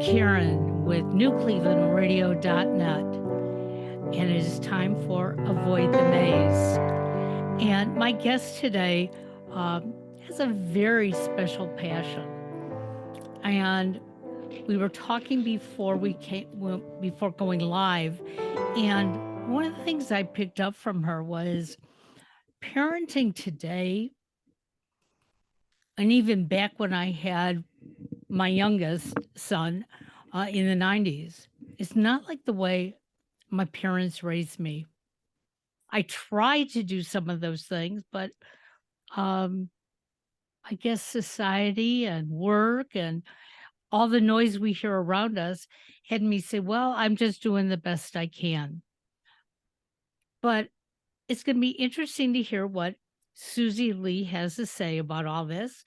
Karen with NewClevelandRadio.net, and it is time for Avoid the Maze. And my guest today has a very special passion. And we were talking before before going live, and one of the things I picked up from her was parenting today, and even back when I had my youngest son in the 90s, it's not like the way my parents raised me. I tried to do some of those things, but I guess society and work and all the noise we hear around us had me say, well, I'm just doing the best I can. But it's going to be interesting to hear what Susy Lee has to say about all this.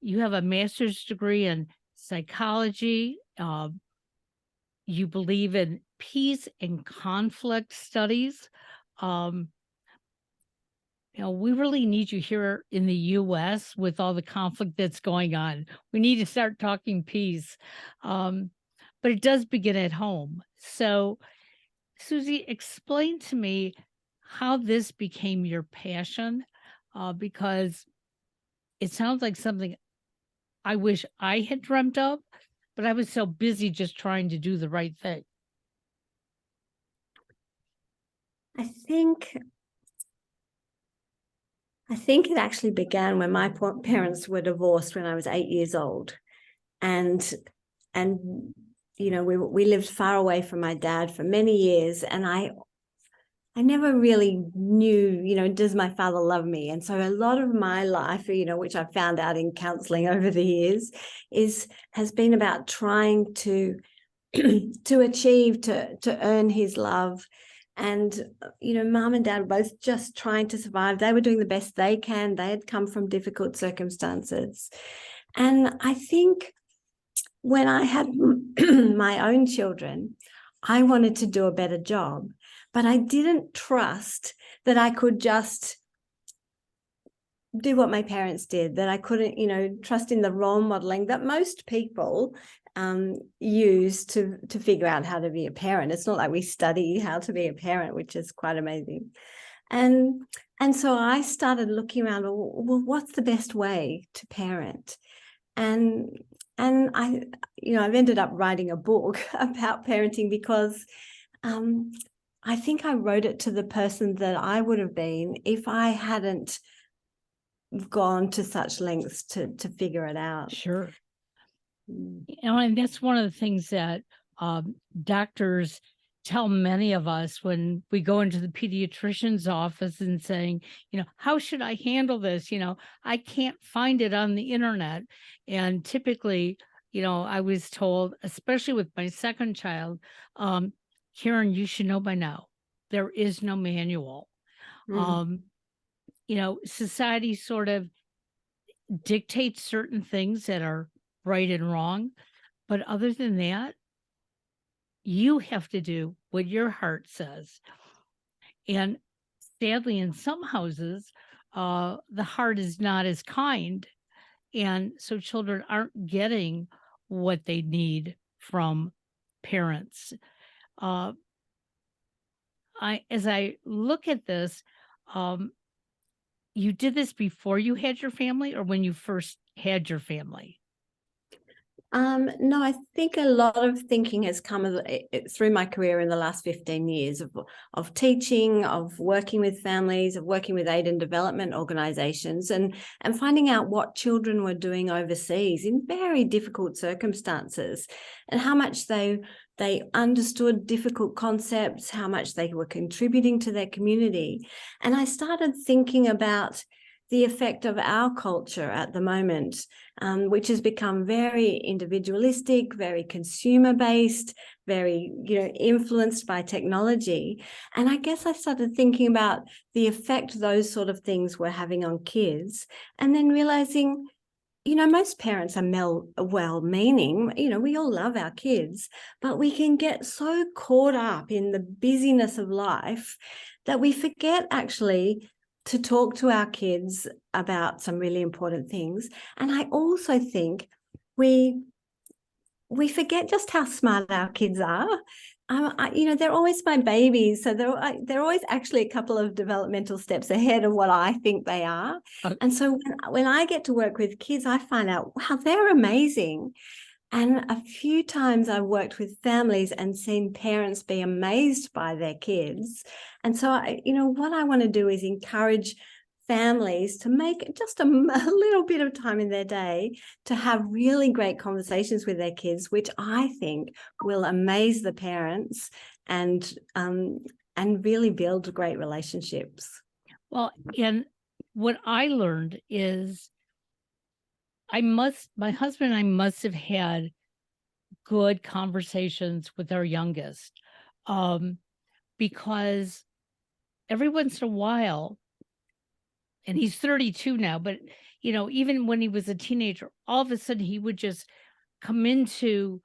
You have a master's degree in psychology. You believe in peace and conflict studies. We really need you here in the U.S. with all the conflict that's going on. We need to start talking peace. But it does begin at home. So, Susy, explain to me how this became your passion, because it sounds like something I wish I had dreamt of, but I was so busy just trying to do the right thing. I think it actually began when my parents were divorced when I was 8 years old, and we lived far away from my dad for many years, and I never really knew, does my father love me? And so a lot of my life, which I found out in counseling over the years, has been about trying to achieve, to earn his love. And, mom and dad were both just trying to survive. They were doing the best they can. They had come from difficult circumstances. And I think when I had my own children, I wanted to do a better job, but I didn't trust that I could just do what my parents did, that I couldn't, trust in the role modeling that most people use to figure out how to be a parent. It's not like we study how to be a parent, which is quite amazing. And so I started looking around, well, what's the best way to parent? And I've ended up writing a book about parenting because I think I wrote it to the person that I would have been if I hadn't gone to such lengths to figure it out. Sure. And that's one of the things that doctors tell many of us when we go into the pediatrician's office and saying, how should I handle this? I can't find it on the internet. And typically, I was told, especially with my second child, Karen, you should know by now, there is no manual. Society sort of dictates certain things that are right and wrong. But other than that, you have to do what your heart says. And sadly, in some houses, the heart is not as kind. And so children aren't getting what they need from parents. As I look at this, you did this before you had your family or when you first had your family? No, I think a lot of thinking has come through my career in the last 15 years of teaching, of working with families, of working with aid and development organizations, and finding out what children were doing overseas in very difficult circumstances and how much they understood difficult concepts, how much they were contributing to their community. And I started thinking about the effect of our culture at the moment, which has become very individualistic, very consumer-based, very, influenced by technology. And I guess I started thinking about the effect those sort of things were having on kids, and then realizing, most parents are well-meaning. We all love our kids, but we can get so caught up in the busyness of life that we forget actually to talk to our kids about some really important things. And I also think we we forget just how smart our kids are. They're always my babies, so they're always actually a couple of developmental steps ahead of what I think they are. Uh, And so when I get to work with kids, I find out, wow, they're amazing. And a few times I've worked with families and seen parents be amazed by their kids. And so, what I want to do is encourage families to make just a little bit of time in their day to have really great conversations with their kids, which I think will amaze the parents and really build great relationships. well, and what I learned is my husband and I must have had good conversations with our youngest, because every once in a while, and he's 32 now, but even when he was a teenager, all of a sudden he would just come into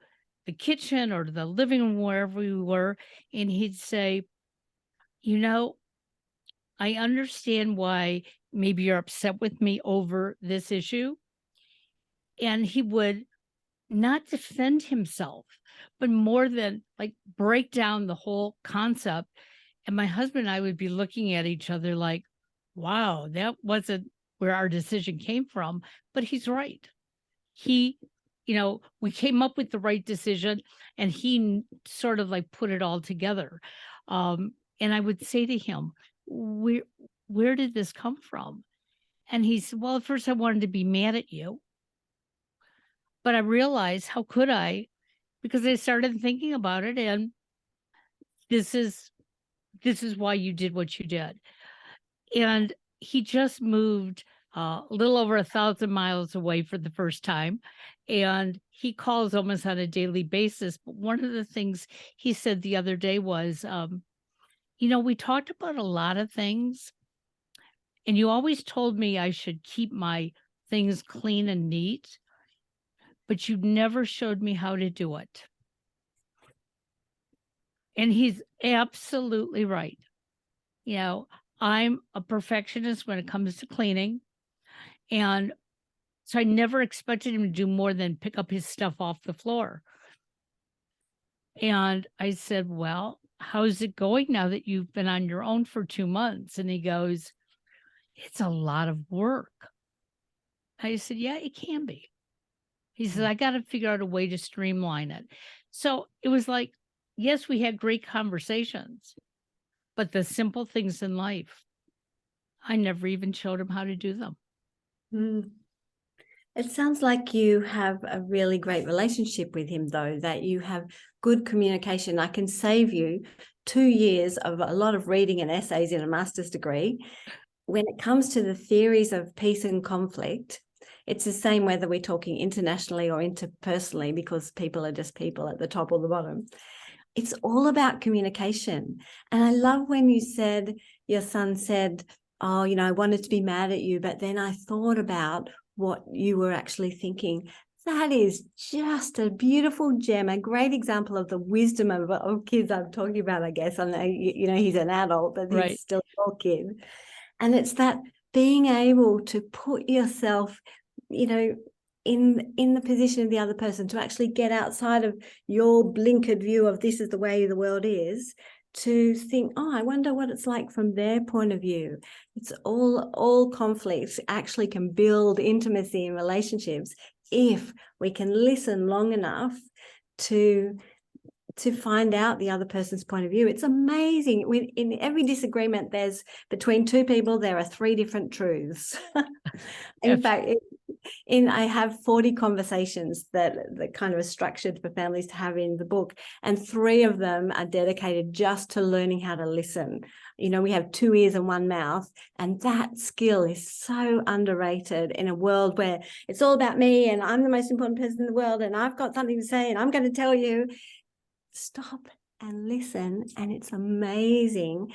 the kitchen or the living room, wherever we were, and he'd say, you know, I understand why maybe you're upset with me over this issue. And he would not defend himself, but more than like break down the whole concept. And my husband and I would be looking at each other like, wow, that wasn't where our decision came from. But he's right. He, we came up with the right decision, and he sort of like put it all together. And I would say to him, where did this come from? And he said, well, at first I wanted to be mad at you, but I realized, how could I? Because I started thinking about it, and this is why you did what you did. And he just moved a little over 1,000 miles away for the first time, and he calls almost on a daily basis. But one of the things he said the other day was, we talked about a lot of things, and you always told me I should keep my things clean and neat, but you never showed me how to do it. And he's absolutely right. I'm a perfectionist when it comes to cleaning. And so I never expected him to do more than pick up his stuff off the floor. And I said, well, how's it going now that you've been on your own for 2 months? And he goes, it's a lot of work. I said, yeah, it can be. He said, I got to figure out a way to streamline it. So it was like, yes, we had great conversations, but the simple things in life, I never even showed him how to do them. Mm. It sounds like you have a really great relationship with him, though, that you have good communication. I can save you 2 years of a lot of reading and essays in a master's degree. When it comes to the theories of peace and conflict, it's the same whether we're talking internationally or interpersonally, because people are just people at the top or the bottom. It's all about communication. And I love when your son said, oh, I wanted to be mad at you, but then I thought about what you were actually thinking. That is just a beautiful gem, a great example of the wisdom of kids I'm talking about, I guess. I know, he's an adult, but Right. he's still a little kid. And it's that being able to put yourself, in the position of the other person, to actually get outside of your blinkered view of this is the way the world is, to think, oh, I wonder what it's like from their point of view. It's all conflicts actually can build intimacy in relationships if we can listen long enough to find out the other person's point of view. It's amazing. In every disagreement, there's between two people, there are 3 different truths. In fact, I have 40 conversations that kind of are structured for families to have in the book, and 3 of them are dedicated just to learning how to listen. We have 2 ears and 1 mouth, and that skill is so underrated in a world where it's all about me and I'm the most important person in the world and I've got something to say and I'm going to tell you. Stop and listen, and it's amazing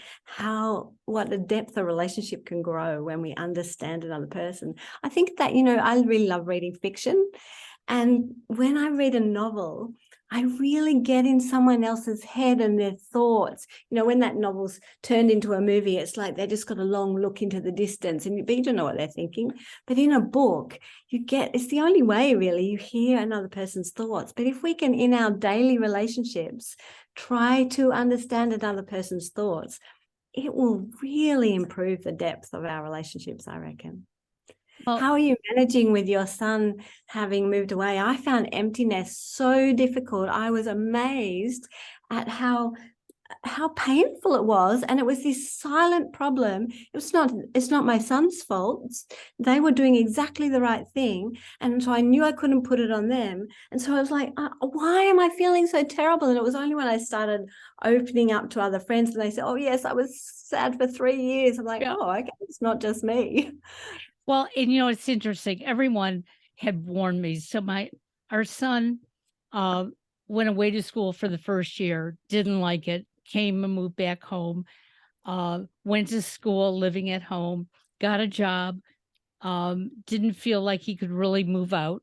what the depth of relationship can grow when we understand another person. I think that I really love reading fiction, and when I read a novel, I really get in someone else's head and their thoughts. You know, when that novel's turned into a movie, it's like they just got a long look into the distance and you don't know what they're thinking. But in a book, it's the only way really you hear another person's thoughts. But if we can, in our daily relationships, try to understand another person's thoughts, it will really improve the depth of our relationships, I reckon. Well, how are you managing with your son having moved away? I found emptiness so difficult. I was amazed at how painful it was, and it was this silent problem. It's not my son's fault. They were doing exactly the right thing, and so I knew I couldn't put it on them. And so I was like, why am I feeling so terrible? And it was only when I started opening up to other friends and they said, oh yes, I was sad for 3 years. I'm like, oh, okay, it's not just me. Well, and it's interesting. Everyone had warned me. So our son went away to school for the first year, didn't like it, came and moved back home, went to school, living at home, got a job, didn't feel like he could really move out.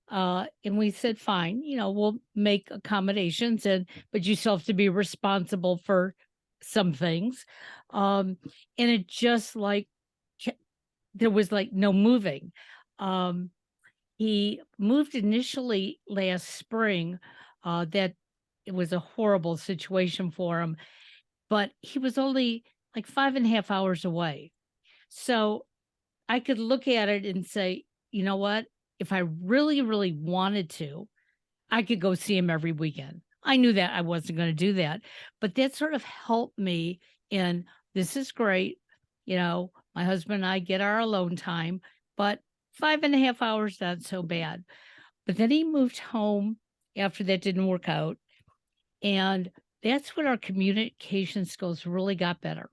And we said, fine, we'll make accommodations, but you still have to be responsible for some things. And it just like there was like no moving. He moved initially last spring. That it was a horrible situation for him, but he was only like 5.5 hours away. So I could look at it and say, you know what? If I really, really wanted to, I could go see him every weekend. I knew that I wasn't going to do that, but that sort of helped me in this is great. My husband and I get our alone time, but 5.5 hours, not so bad. But then he moved home after that didn't work out. And that's when our communication skills really got better.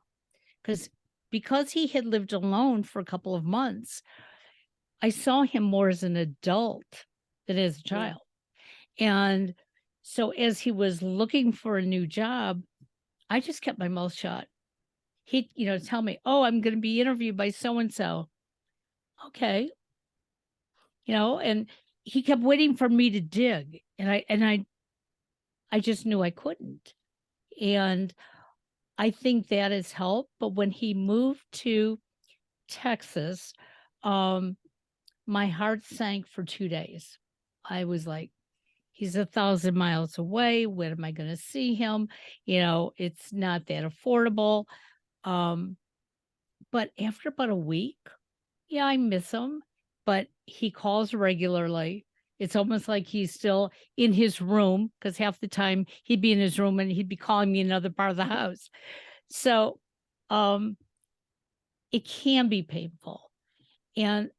Because he had lived alone for a couple of months, I saw him more as an adult than as a child. And so as he was looking for a new job, I just kept my mouth shut. He'd, tell me, oh, I'm going to be interviewed by so-and-so. Okay. And he kept waiting for me to dig. And I just knew I couldn't. And I think that has helped. But when he moved to Texas, my heart sank for 2 days. I was like, he's 1,000 miles away. When am I going to see him? It's not that affordable. But after about a week, yeah, I miss him, but he calls regularly. It's almost like he's still in his room because half the time he'd be in his room and he'd be calling me in another part of the house. So it can be painful. And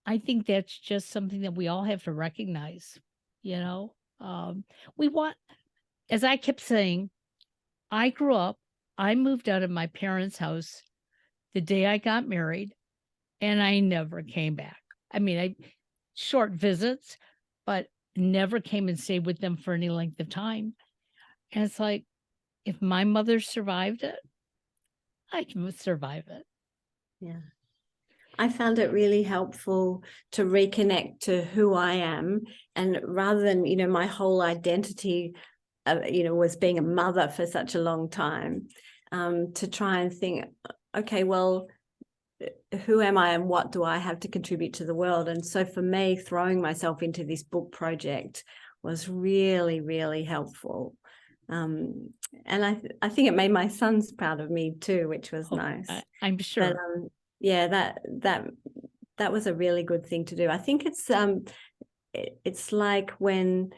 I think that's just something that we all have to recognize. We want, as I kept saying, I moved out of my parents' house the day I got married, and I never came back. I mean, short visits, but never came and stayed with them for any length of time. And it's like, if my mother survived it, I can survive it. Yeah. I found it really helpful to reconnect to who I am. And rather than, my whole identity, was being a mother for such a long time, to try and think, okay, well, who am I and what do I have to contribute to the world? And so for me, throwing myself into this book project was really, really helpful. And I think it made my sons proud of me too, which was nice. I'm sure. But, yeah, that was a really good thing to do. I think it's like when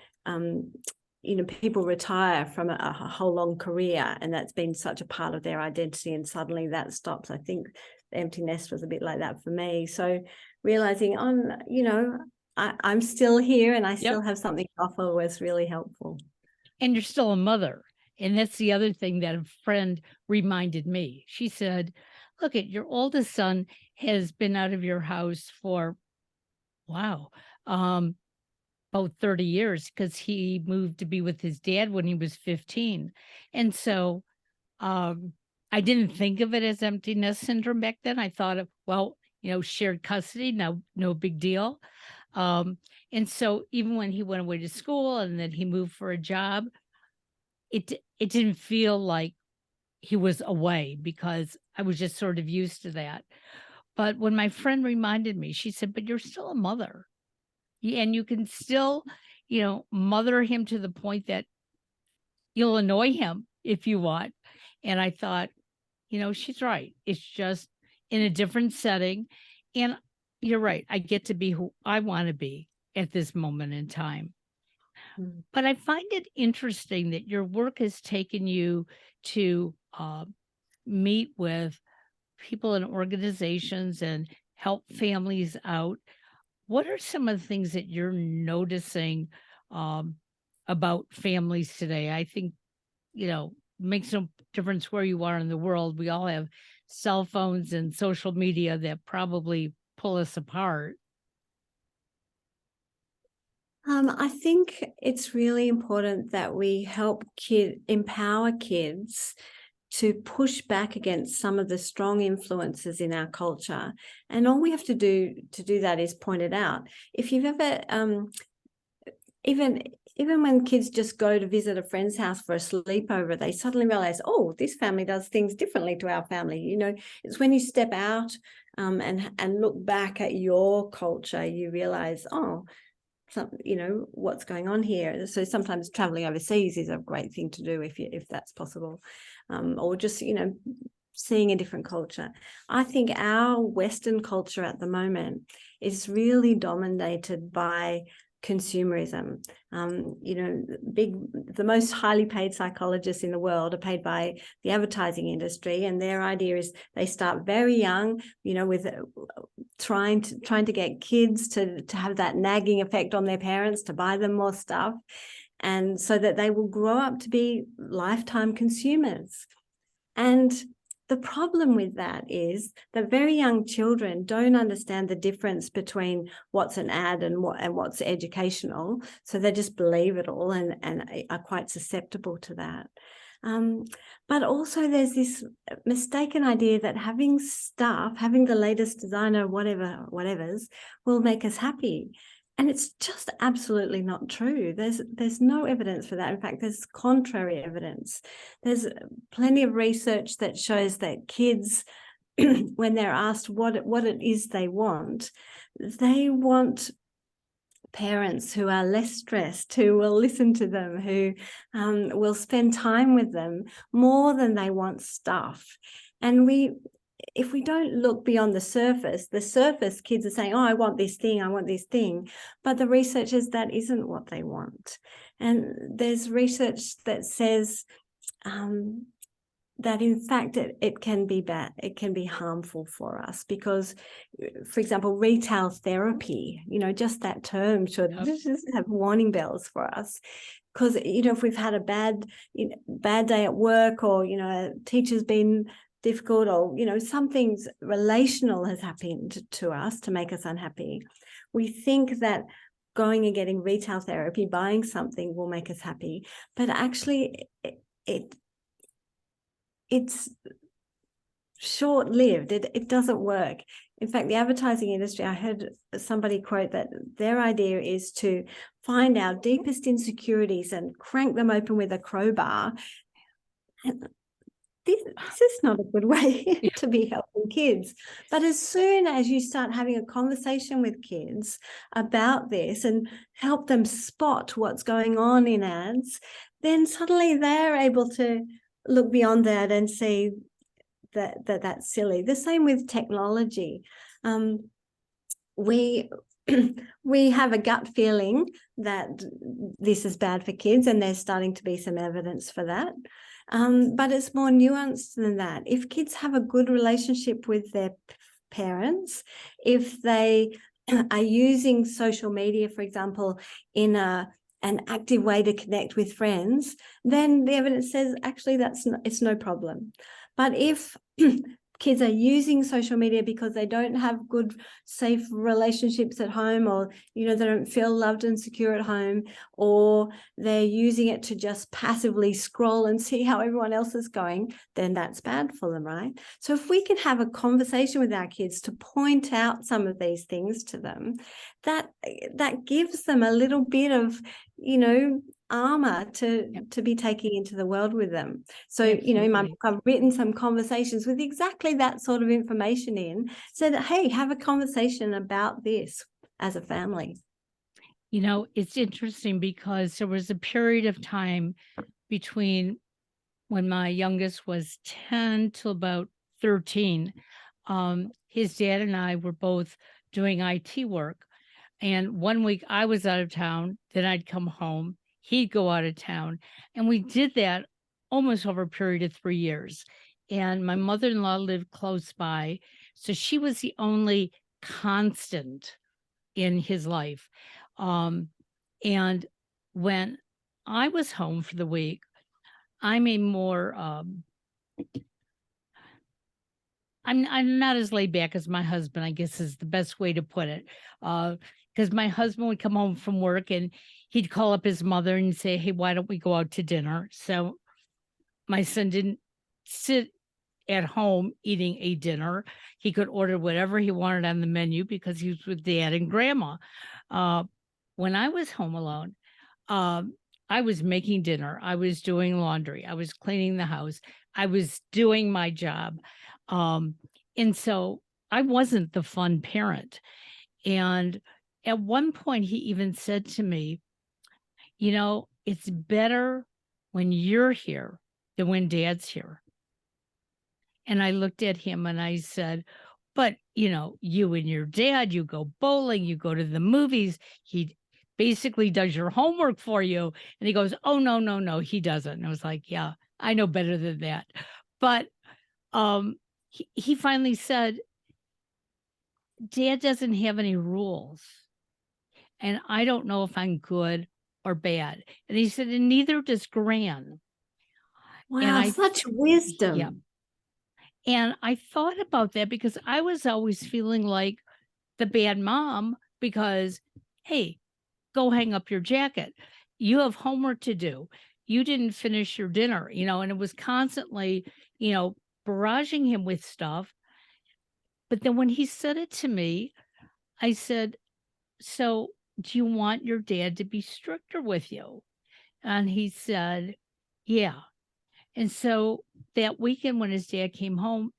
people retire from a whole long career, and that's been such a part of their identity, and suddenly that stops. I think the empty nest was a bit like that for me. So realizing I'm still here and I still have something to offer was really helpful. And you're still a mother. And that's the other thing that a friend reminded me. She said, look, your oldest son has been out of your house for, about 30 years because he moved to be with his dad when he was 15. And so I didn't think of it as empty nest syndrome back then. I thought of, shared custody, no big deal. And so even when he went away to school and then he moved for a job, it didn't feel like he was away because I was just sort of used to that. But when my friend reminded me, she said, "But you're still a mother. And you can still, mother him to the point that you'll annoy him if you want." And I thought, she's right. It's just in a different setting. And you're right. I get to be who I want to be at this moment in time. Mm. But I find it interesting that your work has taken you to meet with people in organizations and help families out. What are some of the things that you're noticing um, about families today? I think, makes no difference where you are in the world. We all have cell phones and social media that probably pull us apart. I think it's really important that we help empower kids to push back against some of the strong influences in our culture. And all we have to do that is point it out. If you've ever, even when kids just go to visit a friend's house for a sleepover, they suddenly realize, oh, this family does things differently to our family. It's when you step out and look back at your culture, you realize, oh, what's going on here. So sometimes traveling overseas is a great thing to do if that's possible, or just seeing a different culture. I think our Western culture at the moment is really dominated by consumerism. The most highly paid psychologists in the world are paid by the advertising industry, and their idea is they start very young, with trying to get kids to have that nagging effect on their parents to buy them more stuff, and so that they will grow up to be lifetime consumers. And the problem with that is that very young children don't understand the difference between what's an ad and what's educational. So they just believe it all and are quite susceptible to that. But also there's this mistaken idea that having the latest designer, whatever's, will make us happy. And it's just absolutely not true. There's no evidence for that. In fact, there's contrary evidence. There's plenty of research that shows that kids, when they're asked what it is they want parents who are less stressed, who will listen to them, who will spend time with them more than they want stuff. And if we don't look beyond the surface, kids are saying, oh, I want this thing. But the research is that isn't what they want. And there's research that says that in fact it can be bad, it can be harmful for us because, for example, retail therapy, just that term should just have warning bells for us. Because, if we've had a bad day at work, or, a teacher's been difficult, or, something's relational has happened to us to make us unhappy, we think that going and getting retail therapy, buying something, will make us happy. But actually it's short-lived. It doesn't work. In fact, the advertising industry, I heard somebody quote that their idea is to find our deepest insecurities and crank them open with a crowbar. And this is not a good way to be helping kids. But as soon as you start having a conversation with kids about this and help them spot what's going on in ads, then suddenly they're able to look beyond that and see that's silly. The same with technology. We have a gut feeling that this is bad for kids, and there's starting to be some evidence for that. But it's more nuanced than that. If kids have a good relationship with their parents, if they are using social media, for example, in an active way to connect with friends, then the evidence says actually it's no problem. But if kids are using social media because they don't have good, safe relationships at home, or, they don't feel loved and secure at home, or they're using it to just passively scroll and see how everyone else is going, then that's bad for them, right? So if we can have a conversation with our kids to point out some of these things to them, that gives them a little bit of, armor to be taking into the world with them. So, in my book, I've written some conversations with exactly that sort of information in, so that, hey, have a conversation about this as a family. It's interesting because there was a period of time between when my youngest was 10 till about 13. His dad and I were both doing IT work. And one week I was out of town, then I'd come home, he'd go out of town. And we did that almost over a period of 3 years. And my mother-in-law lived close by. So she was the only constant in his life. And when I was home for the week, I'm a more I'm not as laid back as my husband, I guess is the best way to put it. Because my husband would come home from work and he'd call up his mother and say, "Hey, why don't we go out to dinner?" So my son didn't sit at home eating a dinner. He could order whatever he wanted on the menu because he was with dad and grandma. When I was home alone, I was making dinner. I was doing laundry. I was cleaning the house. I was doing my job. And so I wasn't the fun parent. And at one point, he even said to me, it's better when you're here than when dad's here. And I looked at him and I said, but, you and your dad, you go bowling, you go to the movies. He basically does your homework for you. And he goes, "Oh, no, no, no, he doesn't." And I was like, "Yeah, I know better than that." But he finally said, "Dad doesn't have any rules. And I don't know if I'm good or bad." And he said, "And neither does Gran." Wow, such wisdom. Yeah. And I thought about that because I was always feeling like the bad mom because, hey, go hang up your jacket. You have homework to do. You didn't finish your dinner, and it was constantly, barraging him with stuff. But then when he said it to me, I said, "So do you want your dad to be stricter with you?" And he said, "Yeah." And so that weekend when his dad came home,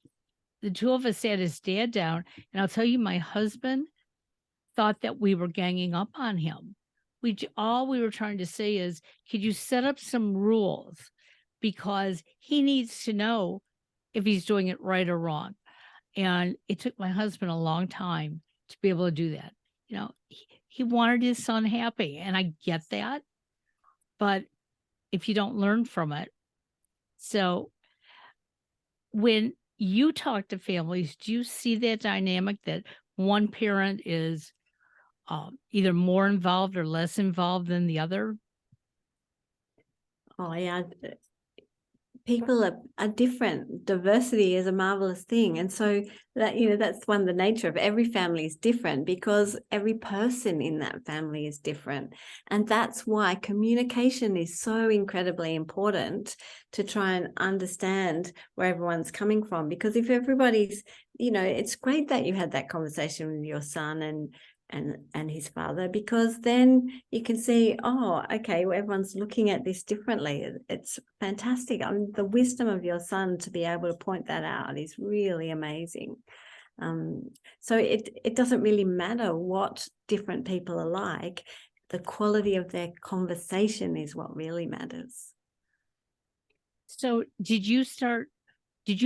the two of us sat his dad down. And I'll tell you, my husband thought that we were ganging up on him. All we were trying to say is, could you set up some rules? Because he needs to know if he's doing it right or wrong. And it took my husband a long time to be able to do that. He wanted his son happy, and I get that. But if you don't learn from it. So when you talk to families, do you see that dynamic that one parent is either more involved or less involved than the other? Oh, yeah. People are different. Diversity is a marvelous thing. And so that, that's one, the nature of every family is different because every person in that family is different. And that's why communication is so incredibly important, to try and understand where everyone's coming from. Because if everybody's, it's great that you had that conversation with your son and his father, because then you can see, oh, okay, well, everyone's looking at this differently. It's fantastic. The wisdom of your son to be able to point that out is really amazing. So it doesn't really matter what different people are like. The quality of their conversation is what really matters. So did you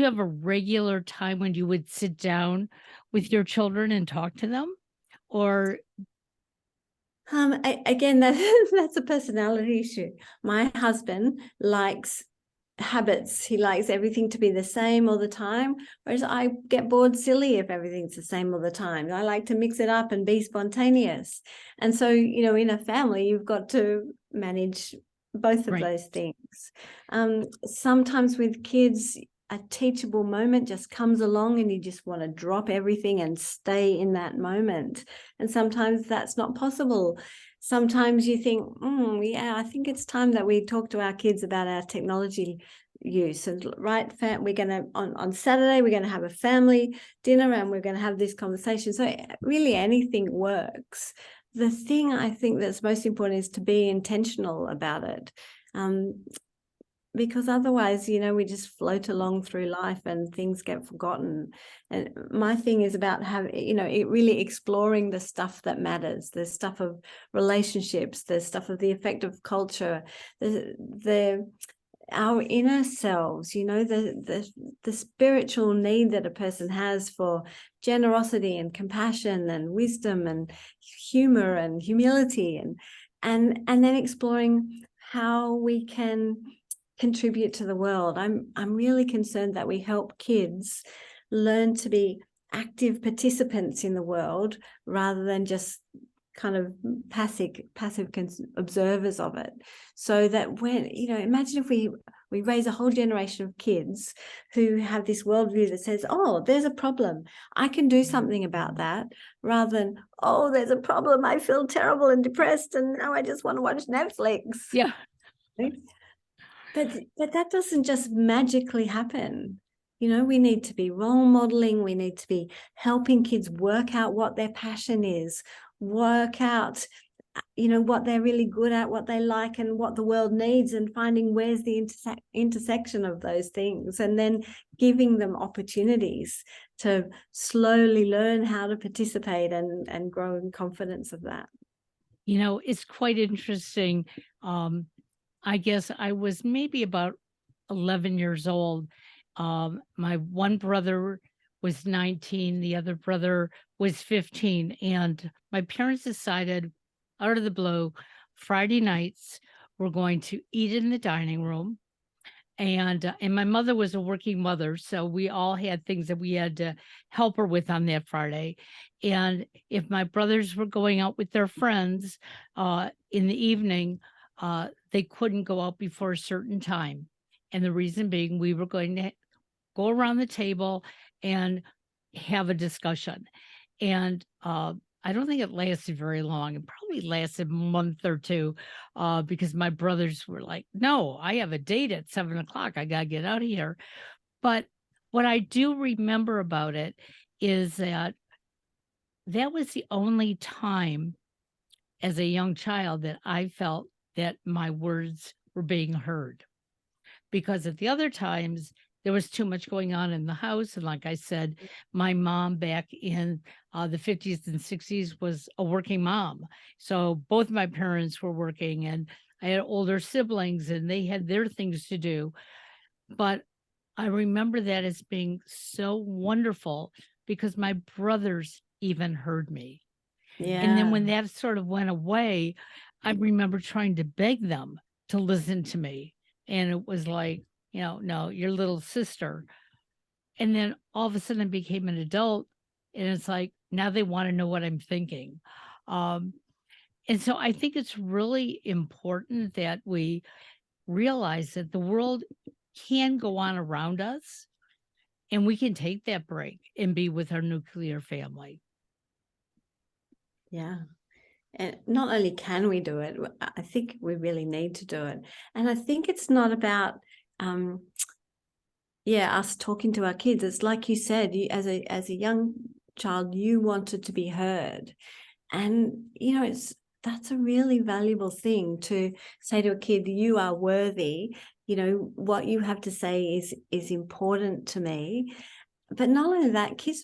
have a regular time when you would sit down with your children and talk to them? Or again, that's a personality issue. My husband likes habits. He likes everything to be the same all the time, whereas I get bored silly if everything's the same all the time. I like to mix it up and be spontaneous. And so, in a family, you've got to manage both of those things. Sometimes with kids, a teachable moment just comes along and you just want to drop everything and stay in that moment. And sometimes that's not possible. Sometimes you think, yeah, I think it's time that we talk to our kids about our technology use. And right, we're going to, on Saturday, we're going to have a family dinner and we're going to have this conversation. So really anything works. The thing I think that's most important is to be intentional about it. Because otherwise, we just float along through life and things get forgotten. And my thing is about really exploring the stuff that matters, the stuff of relationships, the stuff of the effect of culture, our inner selves, the spiritual need that a person has for generosity and compassion and wisdom and humor and humility, and then exploring how we can contribute to the world. I'm really concerned that we help kids learn to be active participants in the world rather than just kind of passive observers of it. So that when, imagine if we raise a whole generation of kids who have this worldview that says, oh, there's a problem, I can do something about that, rather than, oh, there's a problem, I feel terrible and depressed and now I just want to watch Netflix. Yeah. But that doesn't just magically happen. We need to be role modeling. We need to be helping kids work out what their passion is, work out, what they're really good at, what they like and what the world needs, and finding where's the intersection of those things, and then giving them opportunities to slowly learn how to participate and grow in confidence of that. It's quite interesting. I guess I was maybe about 11 years old. My one brother was 19, the other brother was 15. And my parents decided out of the blue, Friday nights, we're going to eat in the dining room. And my mother was a working mother, so we all had things that we had to help her with on that Friday. And if my brothers were going out with their friends in the evening, they couldn't go out before a certain time. And the reason being, we were going to go around the table and have a discussion. And I don't think it lasted very long. It probably lasted a month or two because my brothers were like, no, I have a date at 7:00. I got to get out of here. But what I do remember about it is that was the only time as a young child that I felt that my words were being heard. Because at the other times, there was too much going on in the house. And like I said, my mom back in the 50s and 60s was a working mom. So both my parents were working and I had older siblings and they had their things to do. But I remember that as being so wonderful because my brothers even heard me. Yeah. And then when that sort of went away, I remember trying to beg them to listen to me. And it was like, no, your little sister. And then all of a sudden I became an adult and it's like, now they want to know what I'm thinking. And so I think it's really important that we realize that the world can go on around us and we can take that break and be with our nuclear family. Yeah. And not only can we do it, I think we really need to do it. And I think it's not about, us talking to our kids. It's like you said, as a young child, you wanted to be heard. And, that's a really valuable thing to say to a kid, you are worthy. What you have to say is important to me. But not only that, kids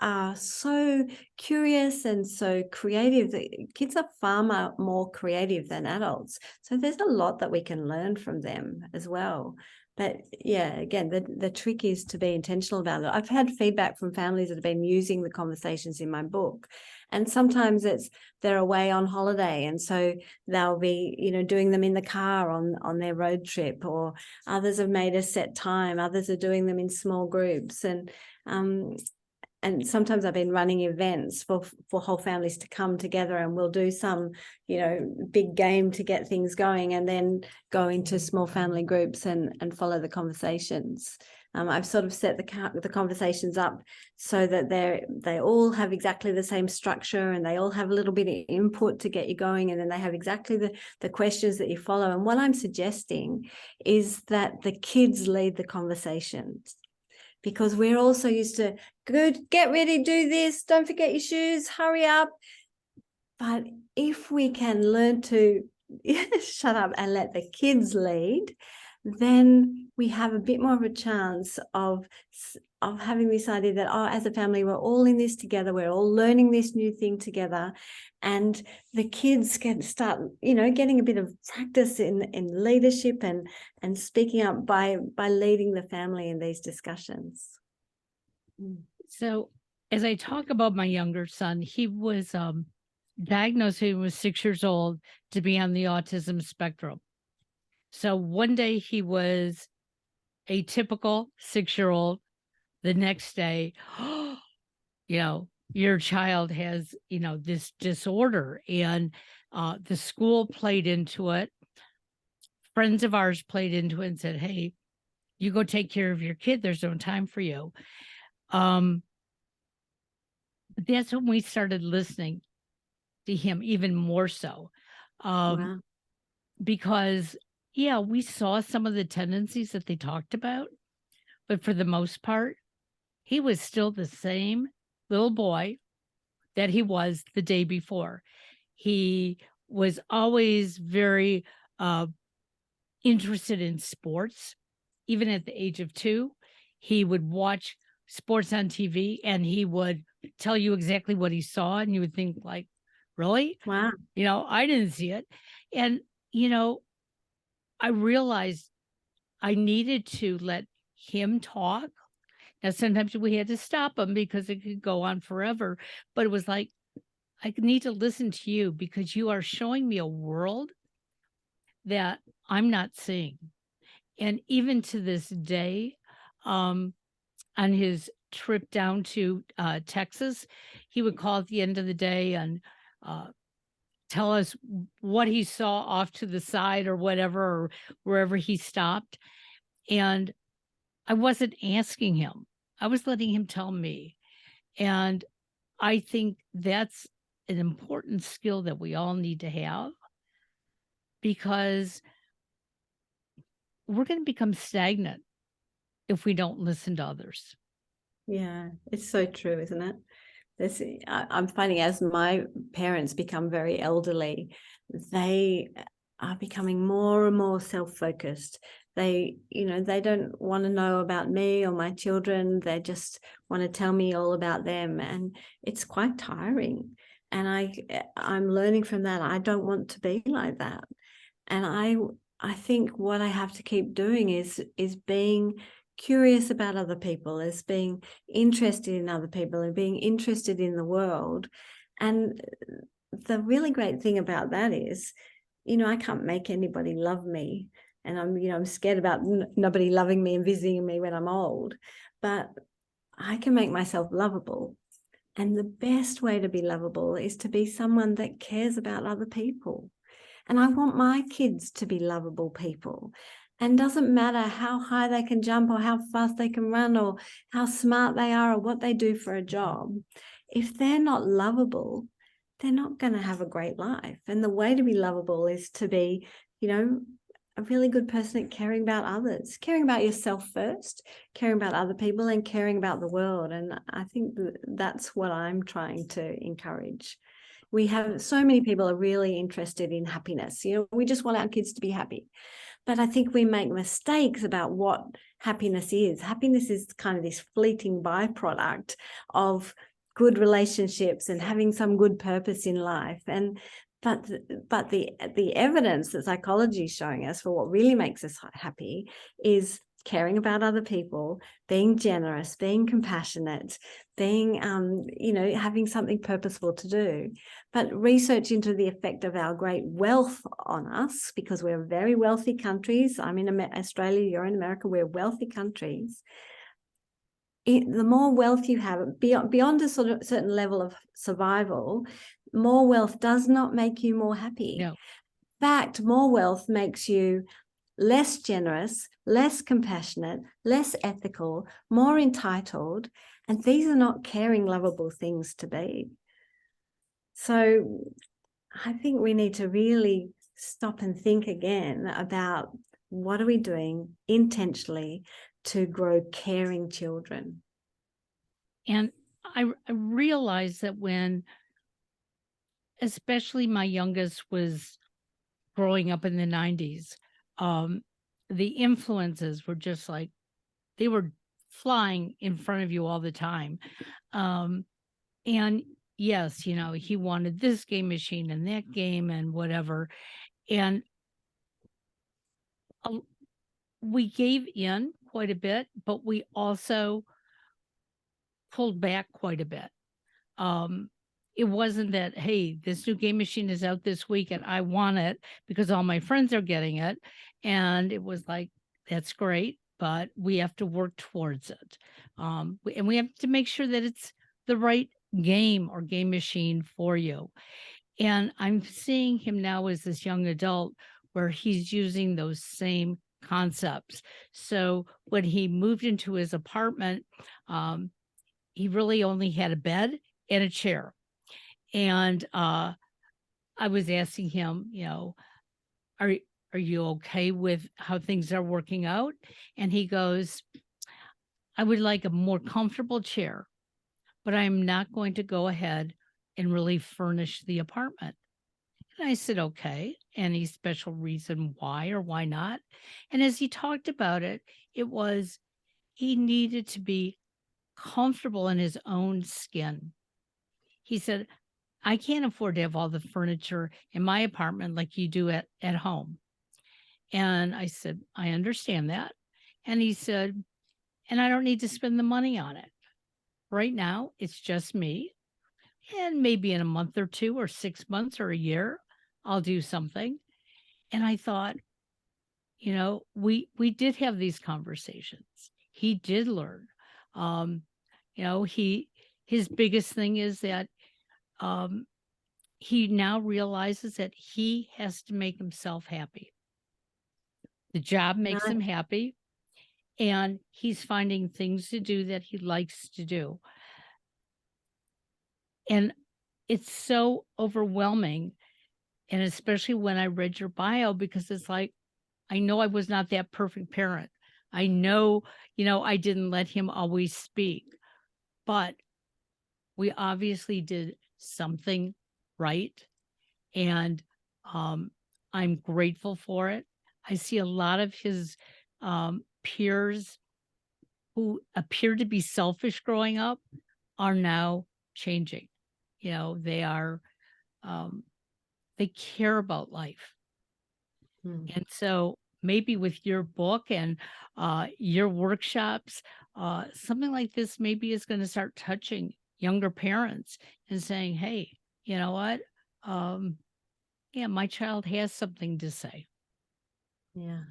are so curious and so creative. Kids are far more creative than adults. So there's a lot that we can learn from them as well. But yeah, again, the trick is to be intentional about it. I've had feedback from families that have been using the conversations in my book. And sometimes they're away on holiday. And so they'll be, doing them in the car on their road trip, or others have made a set time. Others are doing them in small groups. And sometimes I've been running events for whole families to come together, and we'll do some, big game to get things going and then go into small family groups and follow the conversations. I've sort of set the conversations up so that they all have exactly the same structure, and they all have a little bit of input to get you going, and then they have exactly the questions that you follow. And what I'm suggesting is that the kids lead the conversations, because we're also used to, good, get ready, do this, don't forget your shoes, hurry up. But if we can learn to shut up and let the kids lead, then we have a bit more of a chance of having this idea that, oh, as a family, we're all in this together, we're all learning this new thing together, and the kids can start, getting a bit of practice in leadership and speaking up by leading the family in these discussions. So as I talk about my younger son, he was diagnosed when he was 6 years old to be on the autism spectrum. So one day he was a typical 6-year-old. The next day, your child has, this disorder, and the school played into it. Friends of ours played into it and said, hey, you go take care of your kid. There's no time for you. But that's when we started listening to him even more so. Wow. Because, we saw some of the tendencies that they talked about, but for the most part, he was still the same little boy that he was the day before. He was always very interested in sports. Even at the age of 2, he would watch sports on TV, and he would tell you exactly what he saw, and you would think, like, really? Wow. I didn't see it. And, I realized I needed to let him talk. Now, sometimes we had to stop him because it could go on forever, but it was like, I need to listen to you because you are showing me a world that I'm not seeing. And even to this day, on his trip down to Texas, he would call at the end of the day and tell us what he saw off to the side or whatever, or wherever he stopped. And I wasn't asking him. I was letting him tell me. And I think that's an important skill that we all need to have, because we're going to become stagnant if we don't listen to others. Yeah, it's so true, isn't it? I'm finding as my parents become very elderly, they are becoming more and more self-focused. They don't want to know about me or my children. They just want to tell me all about them, and it's quite tiring. And I'm learning from that. I don't want to be like that. And I think what I have to keep doing is being curious about other people, as being interested in other people and being interested in the world. And the really great thing about that is, I can't make anybody love me, and I'm scared about nobody loving me and visiting me when I'm old, but I can make myself lovable. And the best way to be lovable is to be someone that cares about other people. And I want my kids to be lovable people. And doesn't matter how high they can jump or how fast they can run or how smart they are or what they do for a job. If they're not lovable, they're not going to have a great life. And the way to be lovable is to be, a really good person at caring about others, caring about yourself first, caring about other people, and caring about the world. And I think that's what I'm trying to encourage. We have so many people are really interested in happiness. We just want our kids to be happy. But I think we make mistakes about what happiness is. Happiness is kind of this fleeting byproduct of good relationships and having some good purpose in life. But the evidence that psychology is showing us for what really makes us happy is caring about other people, being generous, being compassionate, being, having something purposeful to do. But research into the effect of our great wealth on us, because we're very wealthy countries. I'm in Australia, you're in America, we're wealthy countries. The more wealth you have, beyond a sort of certain level of survival, more wealth does not make you more happy. No. In fact, more wealth makes you less generous, less compassionate, less ethical, more entitled. And these are not caring, lovable things to be. So I think we need to really stop and think again about what are we doing intentionally to grow caring children. And I realized that when, especially my youngest was growing up in the 90s, the influences were just like, they were flying in front of you all the time. And yes, he wanted this game machine and that game and whatever. And we gave in quite a bit, but we also pulled back quite a bit. It wasn't that, hey, this new game machine is out this week and I want it because all my friends are getting it. And it was like, that's great, but we have to work towards it. And we have to make sure that it's the right game or game machine for you. And I'm seeing him now as this young adult where he's using those same concepts. So when he moved into his apartment, he really only had a bed and a chair. And I was asking him, are you okay with how things are working out? And he goes, I would like a more comfortable chair, but I'm not going to go ahead and really furnish the apartment. And I said, okay. Any special reason why or why not? And as he talked about it, it was he needed to be comfortable in his own skin. He said, I can't afford to have all the furniture in my apartment like you do at home. And I said, I understand that. And he said, and I don't need to spend the money on it. Right now, it's just me. And maybe in a month or two or 6 months or a year, I'll do something. And I thought, we did have these conversations. He did learn. His biggest thing is that he now realizes that he has to make himself happy. The job makes him happy, and he's finding things to do that he likes to do. And it's so overwhelming. And especially when I read your bio, because it's like, I know I was not that perfect parent. I know, I didn't let him always speak, but we obviously did something right. And I'm grateful for it. I see a lot of his peers who appeared to be selfish growing up are now changing. They are, they care about life. And so maybe with your book and your workshops, something like this maybe is going to start touching younger parents and saying, hey, you know what? Yeah, my child has something to say. Yeah.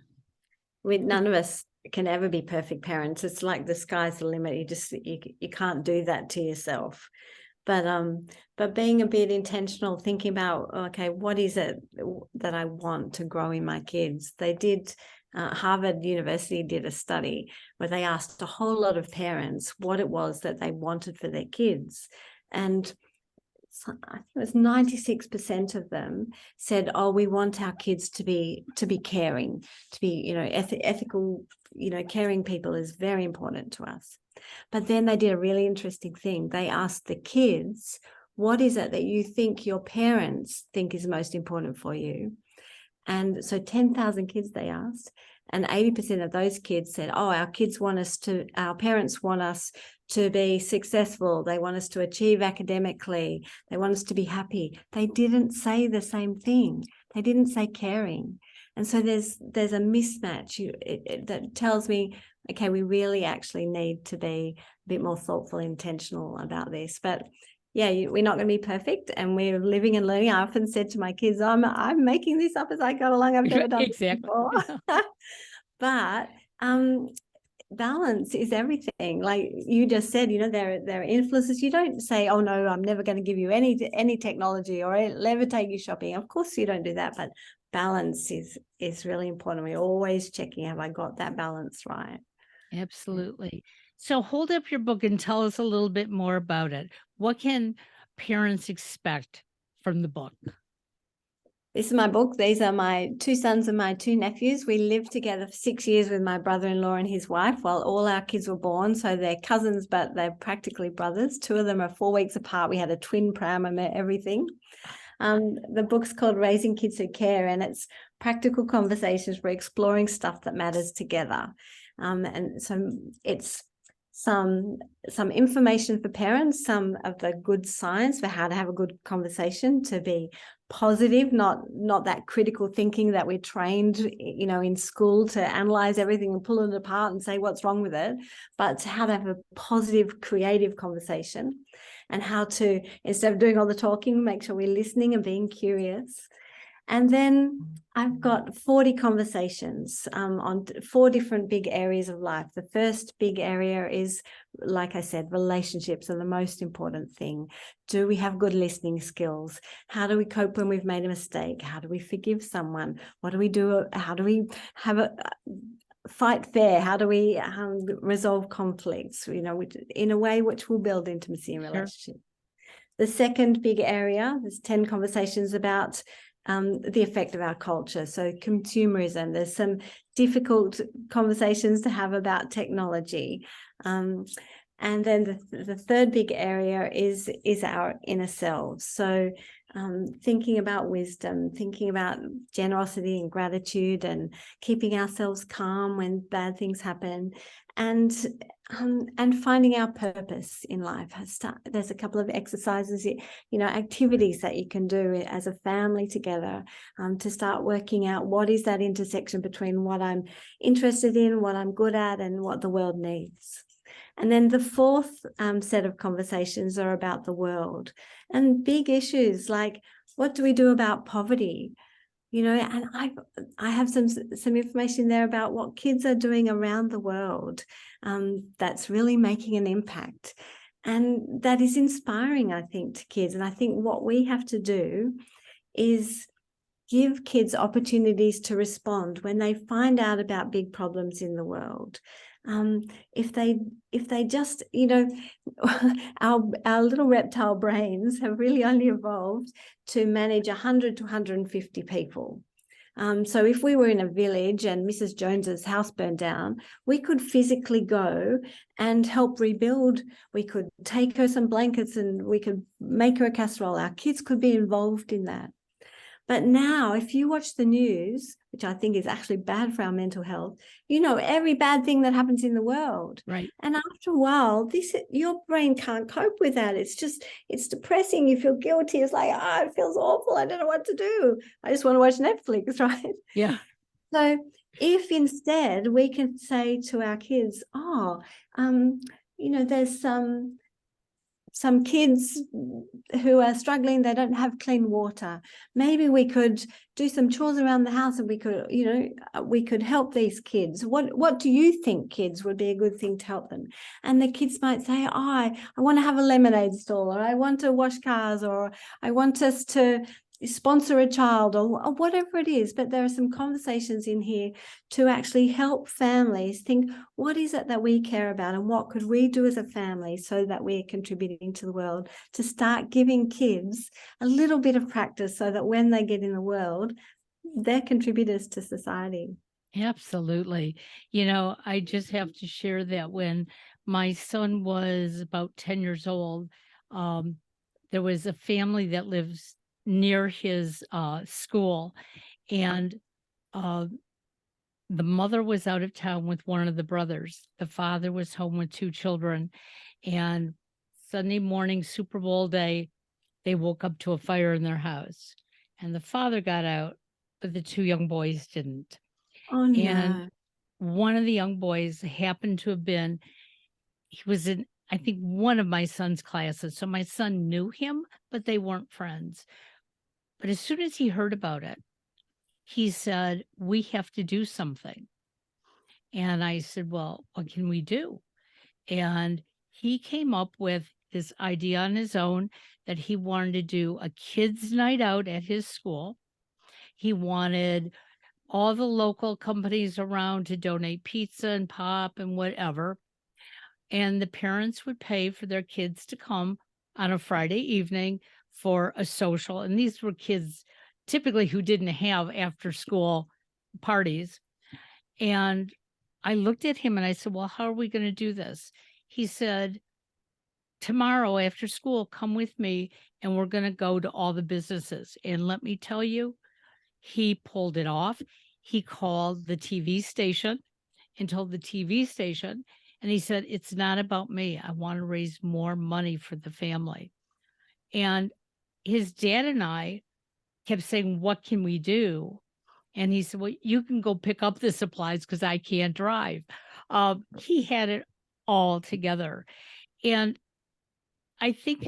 None of us can ever be perfect parents. It's like the sky's the limit. You can't do that to yourself. But being a bit intentional, thinking about, okay, what is it that I want to grow in my kids? They did, Harvard University did a study where they asked a whole lot of parents what it was that they wanted for their kids. And I think it was 96% of them said, oh, we want our kids to be caring, to be, ethical, caring people is very important to us. But then they did a really interesting thing. They asked the kids, what is it that you think your parents think is most important for you? And so 10,000 kids they asked, and 80% of those kids said, oh, our parents want us to be successful. They want us to achieve academically. They want us to be happy. They didn't say the same thing. They didn't say caring. And so there's a mismatch that tells me, okay, we really actually need to be a bit more thoughtful, intentional about this. But yeah, we're not going to be perfect, and we're living and learning. I often said to my kids, I'm making this up as I go along. I've never done exactly. this before. But balance is everything. Like you just said, there are influences. You don't say, oh no, I'm never going to give you any technology or never take you shopping. Of course you don't do that, but balance is really important. We're always checking, have I got that balance right? Absolutely. So hold up your book and tell us a little bit more about it. What can parents expect from the book? This is my book. These are my two sons and my two nephews. We lived together for 6 years with my brother-in-law and his wife while all our kids were born. So they're cousins, but they're practically brothers. Two of them are 4 weeks apart. We had a twin pram and everything. The book's called Raising Kids Who Care, and it's practical conversations. We're exploring stuff that matters together. And so it's some information for parents, some of the good science for how to have a good conversation, to be positive, not that critical thinking that we're trained, in school, to analyze everything and pull it apart and say what's wrong with it, but how to have a positive, creative conversation, and how to, instead of doing all the talking, make sure we're listening and being curious. And then I've got 40 conversations on 4 different big areas of life. The first big area is, like I said, relationships are the most important thing. Do we have good listening skills? How do we cope when we've made a mistake? How do we forgive someone? What do we do? How do we have a fight fair? How do we resolve conflicts, in a way which will build intimacy in relationships? The second big area, there's 10 conversations about the effect of our culture. So consumerism, there's some difficult conversations to have about technology. And then the third big area is our inner selves. So thinking about wisdom, thinking about generosity and gratitude, and keeping ourselves calm when bad things happen, and finding our purpose in life. There's a couple of exercises, activities that you can do as a family together, to start working out what is that intersection between what I'm interested in, what I'm good at, and what the world needs. And then the fourth set of conversations are about the world and big issues like, what do we do about poverty? And I have some information there about what kids are doing around the world that's really making an impact. And that is inspiring, I think, to kids. And I think what we have to do is give kids opportunities to respond when they find out about big problems in the world. If they just, our little reptile brains have really only evolved to manage 100 to 150 people. So if we were in a village and Mrs. Jones's house burned down, we could physically go and help rebuild. We could take her some blankets and we could make her a casserole. Our kids could be involved in that. But now, if you watch the news, which I think is actually bad for our mental health, every bad thing that happens in the world. Right. And after a while, your brain can't cope with that. It's depressing. You feel guilty. It's like, it feels awful. I don't know what to do. I just want to watch Netflix, right? Yeah. So if instead we can say to our kids, there's some kids who are struggling, they don't have clean water. Maybe we could do some chores around the house and we could help these kids. What do you think, kids, would be a good thing to help them? And the kids might say, I want to have a lemonade stall, or I want to wash cars, or I want us to sponsor a child, or whatever it is. But there are some conversations in here to actually help families think, what is it that we care about, and what could we do as a family so that we're contributing to the world, to start giving kids a little bit of practice so that when they get in the world, they're contributors to society. Absolutely. I just have to share that when my son was about 10 years old, there was a family that lives near his school, and the mother was out of town with one of the brothers. The father was home with 2 children, and Sunday morning, Super Bowl day, they woke up to a fire in their house, and the father got out, but the 2 young boys didn't. Oh, no. And one of the young boys happened to have been, he was in, I think, one of my son's classes. So my son knew him, but they weren't friends. But as soon as he heard about it, he said, we have to do something. And I said, well, what can we do? And he came up with this idea on his own that he wanted to do a kids' night out at his school. He wanted all the local companies around to donate pizza and pop and whatever. And the parents would pay for their kids to come on a Friday evening for a social. And these were kids typically who didn't have after school parties. And I looked at him and I said, well, how are we going to do this? He said, tomorrow after school, come with me and we're going to go to all the businesses. And let me tell you, he pulled it off. He called the TV station and told the TV station, and he said, it's not about me. I want to raise more money for the family. And his dad and I kept saying, what can we do? And he said, well, you can go pick up the supplies because I can't drive. He had it all together. And I think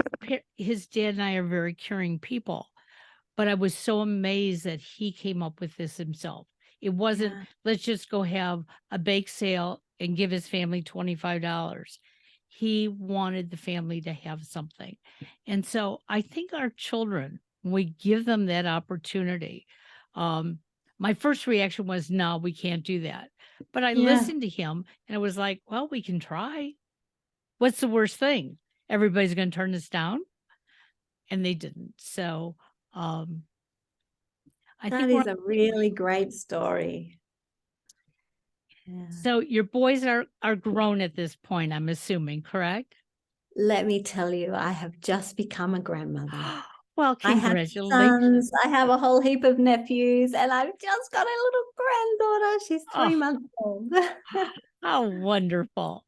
his dad and I are very caring people, but I was so amazed that he came up with this himself. It wasn't, Yeah. let's just go have a bake sale and give his family $25. He wanted the family to have something. And so I think our children, when we give them that opportunity, my first reaction was, no, we can't do that. But I Yeah. listened to him and I was like, well, we can try. What's the worst thing? Everybody's going to turn us down? And they didn't. So I That think we're is a really great story. Yeah. so your boys are grown at this point, I'm assuming, correct? Let me tell you, I have just become a grandmother. Well, I have congratulations. sons, I have a whole heap of nephews, and I've just got a little granddaughter. She's 3 Oh, months old. how wonderful.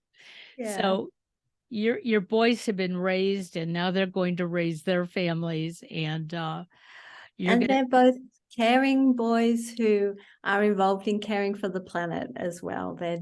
Yeah. So your boys have been raised and now they're going to raise their families and you're And gonna they're both caring boys who are involved in caring for the planet as well. They're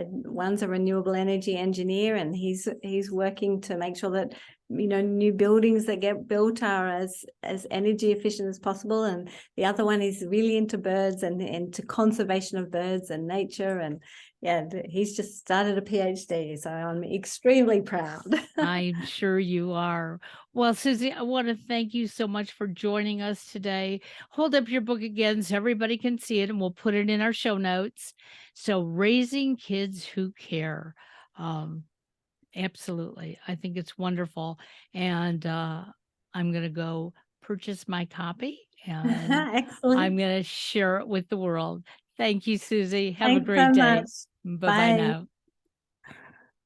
one's a renewable energy engineer, and he's working to make sure that new buildings that get built are as energy efficient as possible. And the other one is really into birds and into conservation of birds and nature. And yeah, he's just started a PhD, so I'm extremely proud. I'm sure you are. Well, Susie, I want to thank you so much for joining us today. Hold up your book again so everybody can see it, and we'll put it in our show notes. So, Raising Kids Who Care. Um, absolutely. I think it's wonderful. And I'm going to go purchase my copy and I'm Excellent. going to share it with the world. Thank you, Susie. Have a Thanks great so day. much. Bye bye Bye. now.